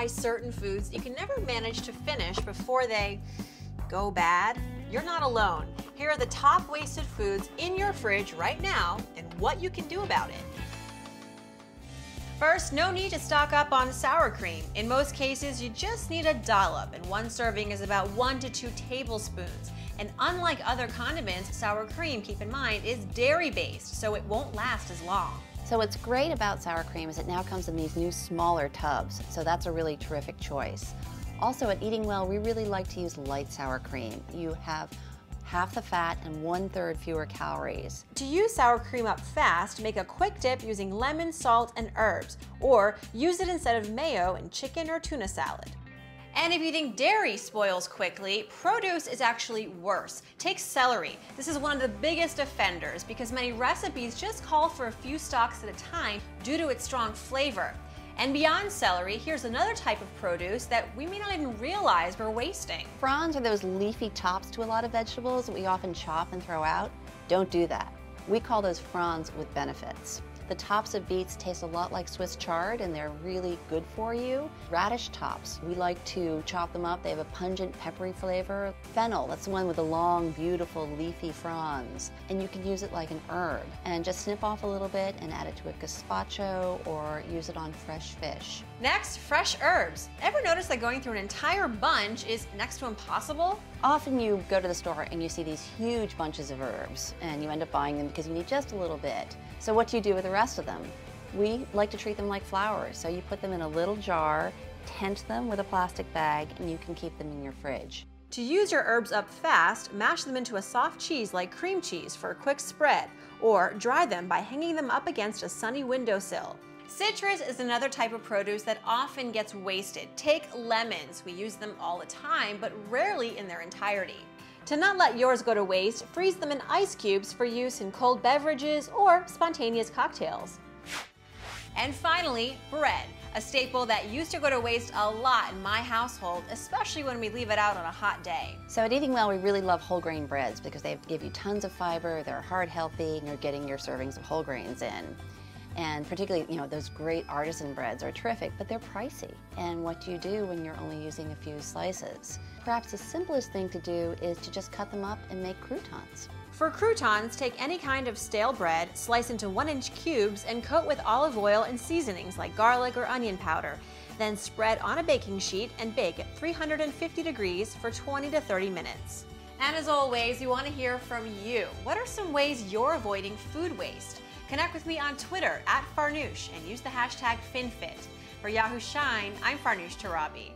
identify certain foods you can never manage to finish before they go bad? You're not alone. Here are the top wasted foods in your fridge right now and what you can do about it. First, no need to stock up on sour cream. In most cases, you just need a dollop, and one serving is about 1 to 2 tablespoons. And unlike other condiments, sour cream, keep in mind, is dairy-based, so it won't last as long. So what's great about sour cream is it now comes in these new smaller tubs, so that's a really terrific choice. Also at Eating Well, we really like to use light sour cream. You have half the fat and 1/3 fewer calories. To use sour cream up fast, make a quick dip using lemon, salt, and herbs, or use it instead of mayo in chicken or tuna salad. And if you think dairy spoils quickly, produce is actually worse. Take celery. This is one of the biggest offenders because many recipes just call for a few stalks at a time due to its strong flavor. And beyond celery, here's another type of produce that we may not even realize we're wasting. Fronds are those leafy tops to a lot of vegetables that we often chop and throw out. Don't do that. We call those fronds with benefits. The tops of beets taste a lot like Swiss chard and they're really good for you. Radish tops, we like to chop them up. They have a pungent peppery flavor. Fennel, that's the one with the long, beautiful leafy fronds. And you can use it like an herb. And just snip off a little bit and add it to a gazpacho or use it on fresh fish. Next, fresh herbs. Ever notice that going through an entire bunch is next to impossible? Often you go to the store and you see these huge bunches of herbs and you end up buying them because you need just a little bit. So what do you do with the rest of them? We like to treat them like flowers. So you put them in a little jar, tent them with a plastic bag, and you can keep them in your fridge. To use your herbs up fast, mash them into a soft cheese like cream cheese for a quick spread, or dry them by hanging them up against a sunny windowsill. Citrus is another type of produce that often gets wasted. Take lemons. We use them all the time, but rarely in their entirety. To not let yours go to waste, freeze them in ice cubes for use in cold beverages or spontaneous cocktails. And finally, bread, a staple that used to go to waste a lot in my household, especially when we leave it out on a hot day. So at Eating Well, we really love whole grain breads because they give you tons of fiber, they're heart healthy, and you're getting your servings of whole grains in. And particularly, those great artisan breads are terrific, but they're pricey. And what do you do when you're only using a few slices? Perhaps the simplest thing to do is to just cut them up and make croutons. For croutons, take any kind of stale bread, slice into 1-inch cubes, and coat with olive oil and seasonings like garlic or onion powder. Then spread on a baking sheet and bake at 350 degrees for 20 to 30 minutes. And as always, we want to hear from you. What are some ways you're avoiding food waste? Connect with me on Twitter @Farnoosh and use the hashtag FinFit. For Yahoo Shine, I'm Farnoosh Tarabi.